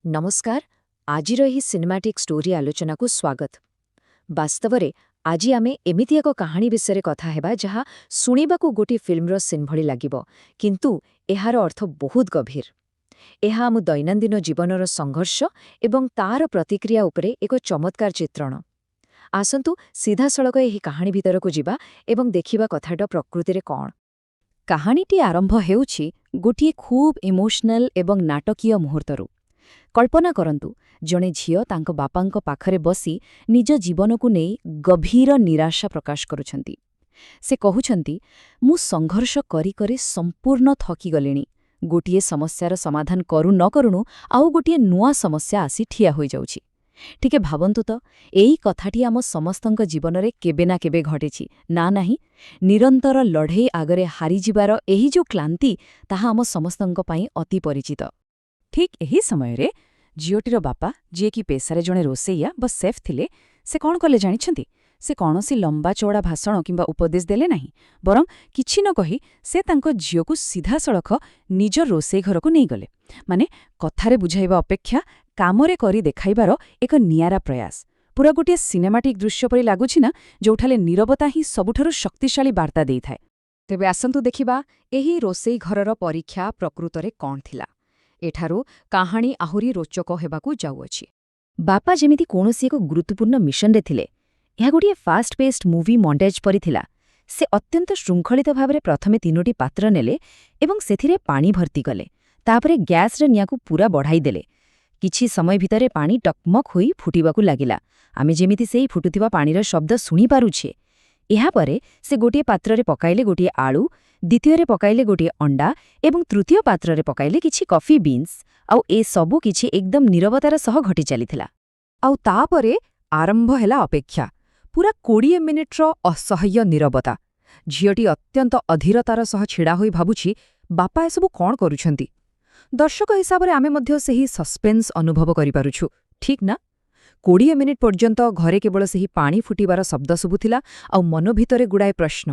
नमस्कार आजिर एही cinematic story आलोचना को स्वागत। वास्तवरे आजि आमे एमिति एक कहानी विषय कथा हेबा जहा शुणिबाकू गोटे फिल्मर सीन भली लागिबो, किंतु एहार अर्थ बहुत गभीर। एहा आम दैनन्दिन जीवनर संघर्ष एवं तार प्रतिक्रिया उपरे एक चमत्कार चित्रण। आसंतु सीधा सड़क एही कहानी भितरकू जिबा एवं देखिबा कथाटा प्रकृतिरे कौन। କାହାଣୀଟି ଆରମ୍ଭ ହେଉଛି ଗୋଟିଏ ଖୁବ୍ ଇମୋସନାଲ ଏବଂ ନାଟକୀୟ ମୁହୂର୍ତ୍ତରୁ। କଳ୍ପନା କରନ୍ତୁ, ଜଣେ ଝିଅ ତାଙ୍କ ବାପାଙ୍କ ପାଖରେ ବସି ନିଜ ଜୀବନକୁ ନେଇ ଗଭୀର ନିରାଶା ପ୍ରକାଶ କରୁଛନ୍ତି। ସେ କହୁଛନ୍ତି, ମୁଁ ସଂଘର୍ଷ କରି କରି ସମ୍ପୂର୍ଣ୍ଣ ଥକିଗଲିଣି। ଗୋଟିଏ ସମସ୍ୟାର ସମାଧାନ କରୁ ନ କରୁଣୁ ଆଉ ଗୋଟିଏ ନୂଆ ସମସ୍ୟା ଆସି ଠିଆ ହୋଇଯାଉଛି। ଟିକେ ଭାବନ୍ତୁ ତ, ଏଇ କଥାଟି ଆମ ସମସ୍ତଙ୍କ ଜୀବନରେ କେବେ ନା କେବେ ଘଟିଛି, ନା ନାହିଁ? ନିରନ୍ତର ଲଢ଼େଇ ଆଗରେ ହାରିଯିବାର ଏହି ଯେଉଁ କ୍ଳାନ୍ତି, ତାହା ଆମ ସମସ୍ତଙ୍କ ପାଇଁ ଅତି ପରିଚିତ। ଠିକ୍ ଏହି ସମୟରେ ଝିଅଟିର ବାପା, ଯିଏକି ପେଶାରେ ଜଣେ ରୋଷେଇଆ ବା ସେଫ୍ ଥିଲେ, ସେ କ'ଣ କଲେ ଜାଣିଛନ୍ତି? ସେ କୌଣସି ଲମ୍ବା ଚଉଡ଼ା ଭାଷଣ କିମ୍ବା ଉପଦେଶ ଦେଲେ ନାହିଁ, ବରଂ କିଛି ନ କହି ସେ ତାଙ୍କ ଝିଅକୁ ସିଧାସଳଖ ନିଜ ରୋଷେଇ ଘରକୁ ନେଇଗଲେ। ମାନେ, କଥାରେ ବୁଝାଇବା ଅପେକ୍ଷା କାମରେ କରି ଦେଖାଇବାର ଏକ ନିଆରା ପ୍ରୟାସ। ପୁରା ଗୋଟିଏ ସିନେମାଟିକ୍ ଦୃଶ୍ୟ ପରି ଲାଗୁଛି ନା, ଯେଉଁଠାରେ ନୀରବତା ହିଁ ସବୁଠାରୁ ଶକ୍ତିଶାଳୀ ବାର୍ତ୍ତା ଦେଇଥାଏ। ତେବେ ଆସନ୍ତୁ ଦେଖିବା, ଏହି ରୋଷେଇ ଘରର ପରୀକ୍ଷା ପ୍ରକୃତରେ କ'ଣ ଥିଲା। ଏଠାରୁ କାହାଣୀ ଆହୁରି ରୋଚକ ହେବାକୁ ଯାଉଅଛି। ବାପା ଯେମିତି କୌଣସି ଏକ ଗୁରୁତ୍ୱପୂର୍ଣ୍ଣ ମିଶନରେ ଥିଲେ। ଏହା ଗୋଟିଏ ଫାଷ୍ଟ ପେସ୍ଡ ମୁଭି ମଣ୍ଟେଜ୍ ପରି ଥିଲା। ସେ ଅତ୍ୟନ୍ତ ଶୃଙ୍ଖଳିତ ଭାବରେ ପ୍ରଥମେ 3ଟି ପାତ୍ର ନେଲେ ଏବଂ ସେଥିରେ ପାଣି ଭର୍ତ୍ତି କଲେ। ତାପରେ ଗ୍ୟାସ୍ର ନିଆଁକୁ ପୁରା ବଢ଼ାଇଦେଲେ। କିଛି ସମୟ ଭିତରେ ପାଣି ଟକମକ ହୋଇ ଫୁଟିବାକୁ ଲାଗିଲା। ଆମେ ଯେମିତି ସେହି ଫୁଟୁଥିବା ପାଣିର ଶବ୍ଦ ଶୁଣିପାରୁଛେ। ଏହାପରେ ସେ ଗୋଟିଏ ପାତ୍ରରେ ପକାଇଲେ ଗୋଟିଏ ଆଳୁ, ଦ୍ୱିତୀୟରେ ପକାଇଲେ ଗୋଟିଏ ଅଣ୍ଡା ଏବଂ ତୃତୀୟ ପାତ୍ରରେ ପକାଇଲେ କିଛି କଫି ବିନ୍ସ। ଆଉ ଏସବୁ କିଛି ଏକଦମ ନୀରବତାର ସହ ଘଟି ଚାଲିଥିଲା। ଆଉ ତାପରେ ଆରମ୍ଭ ହେଲା ଅପେକ୍ଷା। ପୁରା 20 ମିନିଟ୍ର ଅସହ୍ୟ ନୀରବତା। ଝିଅଟି ଅତ୍ୟନ୍ତ ଅଧୀରତାର ସହ ଛିଡ଼ା ହୋଇ ଭାବୁଛି, ବାପା ଏସବୁ କ'ଣ କରୁଛନ୍ତି? ଦର୍ଶକ ହିସାବରେ ଆମେ ମଧ୍ୟ ସେହି ସସ୍ପେନ୍ସ ଅନୁଭବ କରିପାରୁଛୁ, ଠିକ୍ ନା? 20 ମିନିଟ୍ ପର୍ଯ୍ୟନ୍ତ ଘରେ କେବଳ ସେହି ପାଣି ଫୁଟିବାର ଶବ୍ଦ ଶୁଭୁଥିଲା ଆଉ ମନ ଭିତରେ ଗୁଡ଼ାଏ ପ୍ରଶ୍ନ।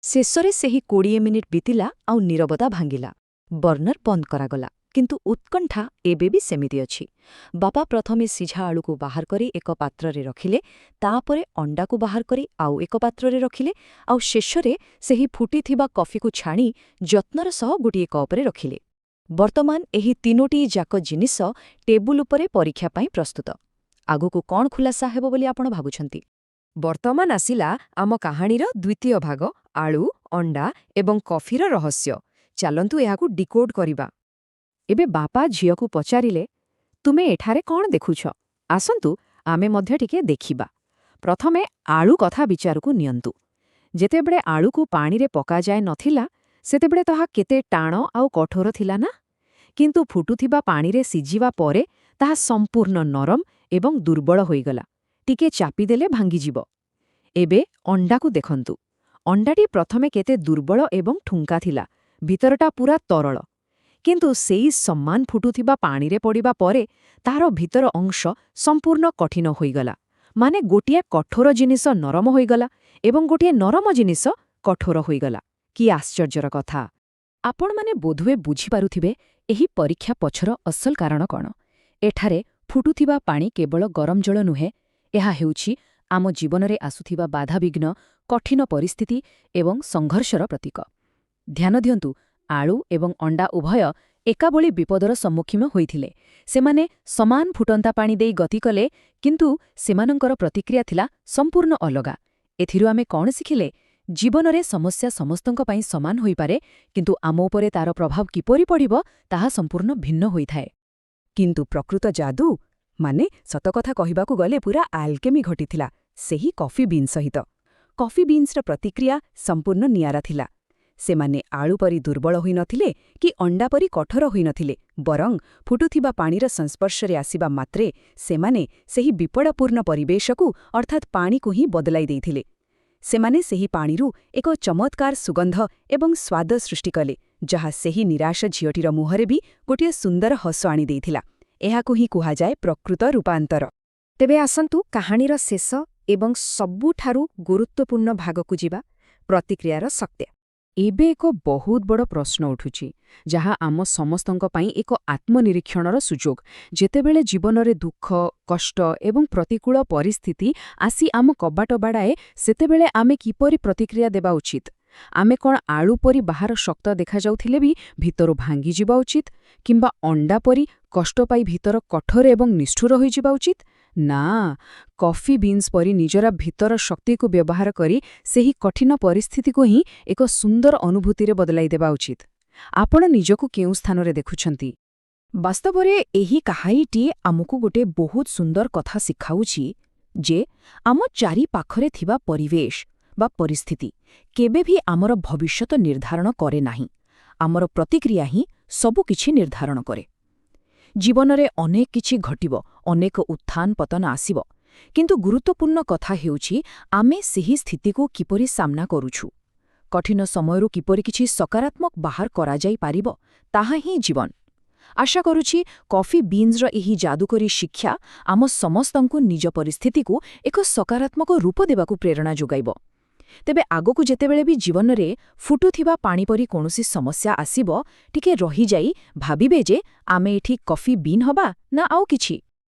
ଶେଷରେ ସେହି 20 ମିନିଟ୍ ବିତିଲା ଆଉ ନୀରବତା ଭାଙ୍ଗିଲା। ବର୍ଣ୍ଣର ବନ୍ଦ କରାଗଲା, କିନ୍ତୁ ଉତ୍କଣ୍ଠା ଏବେ ବି ସେମିତି ଅଛି। ବାପା ପ୍ରଥମେ ସିଝା ଆଳୁକୁ ବାହାର କରି ଏକ ପାତ୍ରରେ ରଖିଲେ, ତାପରେ ଅଣ୍ଡାକୁ ବାହାର କରି ଆଉ ଏକ ପାତ୍ରରେ ରଖିଲେ, ଆଉ ଶେଷରେ ସେହି ଫୁଟିଥିବା କଫିକୁ ଛାଣି ଯତ୍ନର ସହ ଗୋଟିଏ କପରେ ରଖିଲେ। ବର୍ତ୍ତମାନ ଏହି 3ଟି ଯାକ ଜିନିଷ ଟେବୁଲ ଉପରେ ପରୀକ୍ଷା ପାଇଁ ପ୍ରସ୍ତୁତ। ଆଗକୁ କ'ଣ ଖୁଲାସା ହେବ ବୋଲି ଆପଣ ଭାବୁଛନ୍ତି? ବର୍ତ୍ତମାନ ଆସିଲା ଆମ କାହାଣୀର ଦ୍ୱିତୀୟ ଭାଗ, ଆଳୁ, ଅଣ୍ଡା ଏବଂ କଫିର ରହସ୍ୟ। ଚାଲନ୍ତୁ ଏହାକୁ ଡିକୋଡ୍ କରିବା। ଏବେ ବାପା ଝିଅକୁ ପଚାରିଲେ, ତୁମେ ଏଠାରେ କ'ଣ ଦେଖୁଛ? ଆସନ୍ତୁ ଆମେ ମଧ୍ୟ ଟିକେ ଦେଖିବା। ପ୍ରଥମେ ଆଳୁ କଥା ବିଚାରକୁ ନିଅନ୍ତୁ। ଯେତେବେଳେ ଆଳୁକୁ ପାଣିରେ ପକାଯାଏ ନଥିଲା, ସେତେବେଳେ ତାହା କେତେ ଟାଣ ଆଉ କଠୋର ଥିଲା ନା? କିନ୍ତୁ ଫୁଟୁଥିବା ପାଣିରେ ସିଝିବା ପରେ ତାହା ସମ୍ପୂର୍ଣ୍ଣ ନରମ ଏବଂ ଦୁର୍ବଳ ହୋଇଗଲା। ଟିକେ ଚାପିଦେଲେ ଭାଙ୍ଗିଯିବ। ଏବେ ଅଣ୍ଡାକୁ ଦେଖନ୍ତୁ। ଅଣ୍ଡାଟି ପ୍ରଥମେ କେତେ ଦୁର୍ବଳ ଏବଂ ଠୁଙ୍କା ଥିଲା, ଭିତରଟା ପୁରା ତରଳ। କିନ୍ତୁ ସେଇ ସମାନ ଫୁଟୁଥିବା ପାଣିରେ ପଡ଼ିବା ପରେ ତାହାର ଭିତର ଅଂଶ ସମ୍ପୂର୍ଣ୍ଣ କଠିନ ହୋଇଗଲା। ମାନେ, ଗୋଟିଏ କଠୋର ଜିନିଷ ନରମ ହୋଇଗଲା ଏବଂ ଗୋଟିଏ ନରମ ଜିନିଷ କଠୋର ହୋଇଗଲା। କି ଆଶ୍ଚର୍ଯ୍ୟର କଥା! ଆପଣମାନେ ବୋଧହୁଏ ବୁଝିପାରୁଥିବେ ଏହି ପରୀକ୍ଷା ପଛର ଅସଲ କାରଣ କ'ଣ। ଏଠାରେ ଫୁଟୁଥିବା ପାଣି କେବଳ ଗରମ ଜଳ ନୁହେଁ, ଏହା ହେଉଛି ଆମ ଜୀବନରେ ଆସୁଥିବା ବାଧାବିଘ୍ନ, କଠିନ ପରିସ୍ଥିତି ଏବଂ ସଂଘର୍ଷର ପ୍ରତୀକ। ଧ୍ୟାନ ଦିଅନ୍ତୁ, ଆଳୁ ଏବଂ ଅଣ୍ଡା ଉଭୟ ଏକାଭଳି ବିପଦର ସମ୍ମୁଖୀନ ହୋଇଥିଲେ। ସେମାନେ ସମାନ ଫୁଟନ୍ତା ପାଣି ଦେଇ ଗତି କଲେ, କିନ୍ତୁ ସେମାନଙ୍କର ପ୍ରତିକ୍ରିୟା ଥିଲା ସମ୍ପୂର୍ଣ୍ଣ ଅଲଗା। ଏଥିରୁ ଆମେ କ'ଣ ଶିଖିଲେ? ଜୀବନରେ ସମସ୍ୟା ସମସ୍ତଙ୍କ ପାଇଁ ସମାନ ହୋଇପାରେ, କିନ୍ତୁ ଆମ ଉପରେ ତାର ପ୍ରଭାବ କିପରି ପଡ଼ିବ ତାହା ସମ୍ପୂର୍ଣ୍ଣ ଭିନ୍ନ ହୋଇଥାଏ। କିନ୍ତୁ ପ୍ରକୃତ ଯାଦୁ, ମାନେ ସତକଥା କହିବାକୁ ଗଲେ ପୁରା ଆଲକେମି ଘଟିଥିଲା ସେହି କଫି ବିନ୍ ସହିତ। କଫି ବିନ୍ସର ପ୍ରତିକ୍ରିୟା ସମ୍ପୂର୍ଣ୍ଣ ନିଆରା ଥିଲା। ସେମାନେ ଆଳୁ ପରି ଦୁର୍ବଳ ହୋଇନଥିଲେ କି ଅଣ୍ଡା ପରି କଠୋର ହୋଇନଥିଲେ, ବରଂ ଫୁଟୁଥିବା ପାଣିର ସଂସ୍ପର୍ଶରେ ଆସିବା ମାତ୍ରେ ସେମାନେ ସେହି ବିପଦପୂର୍ଣ୍ଣ ପରିବେଶକୁ ଅର୍ଥାତ୍ ପାଣିକୁ ହିଁ ବଦଳାଇ ଦେଇଥିଲେ। ସେମାନେ ସେହି ପାଣିରୁ ଏକ ଚମତ୍କାର ସୁଗନ୍ଧ ଏବଂ ସ୍ୱାଦ ସୃଷ୍ଟି କଲେ, ଯାହା ସେହି ନିରାଶ ଝିଅଟିର ମୁହଁରେ ବି ଗୋଟିଏ ସୁନ୍ଦର ହସ ଆଣିଦେଇଥିଲା। ଏହାକୁ ହିଁ କୁହାଯାଏ ପ୍ରକୃତ ରୂପାନ୍ତର। ତେବେ ଆସନ୍ତୁ କାହାଣୀର ଶେଷ ଏବଂ ସବୁଠାରୁ ଗୁରୁତ୍ୱପୂର୍ଣ୍ଣ ଭାଗକୁ ଯିବା, ପ୍ରତିକ୍ରିୟାର ଶକ୍ତି। ଏବେ ଏକ ବହୁତ ବଡ଼ ପ୍ରଶ୍ନ ଉଠୁଛି ଯାହା ଆମ ସମସ୍ତଙ୍କ ପାଇଁ ଏକ ଆତ୍ମନିରୀକ୍ଷଣର ସୁଯୋଗ। ଯେତେବେଳେ ଜୀବନରେ ଦୁଃଖ, କଷ୍ଟ ଏବଂ ପ୍ରତିକୂଳ ପରିସ୍ଥିତି ଆସି ଆମ କବାଟ ବାଡ଼ାଏ, ସେତେବେଳେ ଆମେ କିପରି ପ୍ରତିକ୍ରିୟା ଦେବା ଉଚିତ? ଆମେ କ'ଣ ଆଳୁ ପରି ବାହାର ଶକ୍ତ ଦେଖାଯାଉଥିଲେ ବି ଭିତରୁ ଭାଙ୍ଗିଯିବା ଉଚିତ, କିମ୍ବା ଅଣ୍ଡା ପରି କଷ୍ଟ ପାଇ ଭିତର କଠୋର ଏବଂ ନିଷ୍ଠୁର ହୋଇଯିବା ଉଚିତ? ନା, କଫି ବିନ୍ସ ପରି ନିଜର ଭିତର ଶକ୍ତିକୁ ବ୍ୟବହାର କରି ସେହି କଠିନ ପରିସ୍ଥିତିକୁ ହିଁ ଏକ ସୁନ୍ଦର ଅନୁଭୂତିରେ ବଦଳାଇ ଦେବା ଉଚିତ। ଆପଣ ନିଜକୁ କେଉଁ ସ୍ଥାନରେ ଦେଖୁଛନ୍ତି? ବାସ୍ତବରେ ଏହି କାହାଣୀଟି ଆମକୁ ଗୋଟେ ବହୁତ ସୁନ୍ଦର କଥା ଶିଖାଉଛି ଯେ ଆମ ଚାରିପାଖରେ ଥିବା ପରିବେଶ ବା ପରିସ୍ଥିତି କେବେ ବି ଆମର ଭବିଷ୍ୟତ ନିର୍ଦ୍ଧାରଣ କରେ ନାହିଁ। ଆମର ପ୍ରତିକ୍ରିୟା ହିଁ ସବୁକିଛି ନିର୍ଦ୍ଧାରଣ କରେ। ଜୀବନରେ ଅନେକ କିଛି ଘଟିବ, ଅନେକ ଉତ୍ଥାନ ପତନ ଆସିବ, କିନ୍ତୁ ଗୁରୁତ୍ୱପୂର୍ଣ୍ଣ କଥା ହେଉଛି ଆମେ ସେହି ସ୍ଥିତିକୁ କିପରି ସାମ୍ନା କରୁଛୁ। କଠିନ ସମୟରୁ କିପରି କିଛି ସକାରାତ୍ମକ ବାହାର କରାଯାଇପାରିବ, ତାହା ହିଁ ଜୀବନ। ଆଶା କରୁଛି କଫି ବିନ୍ସର ଏହି ଯାଦୁକରୀ ଶିକ୍ଷା ଆମ ସମସ୍ତଙ୍କୁ ନିଜ ପରିସ୍ଥିତିକୁ ଏକ ସକାରାତ୍ମକ ରୂପ ଦେବାକୁ ପ୍ରେରଣା ଯୋଗାଇବ। ତେବେ ଆଗକୁ ଯେତେବେଳେ ବି ଜୀବନରେ ଫୁଟୁଥିବା ପାଣି ପରି କୌଣସି ସମସ୍ୟା ଆସିବ, ଟିକେ ରହିଯାଇ ଭାବିବେ ଯେ ଆମେ ଏଠି କଫି ବିନ୍ ହବା ନା ଆଉ କିଛି।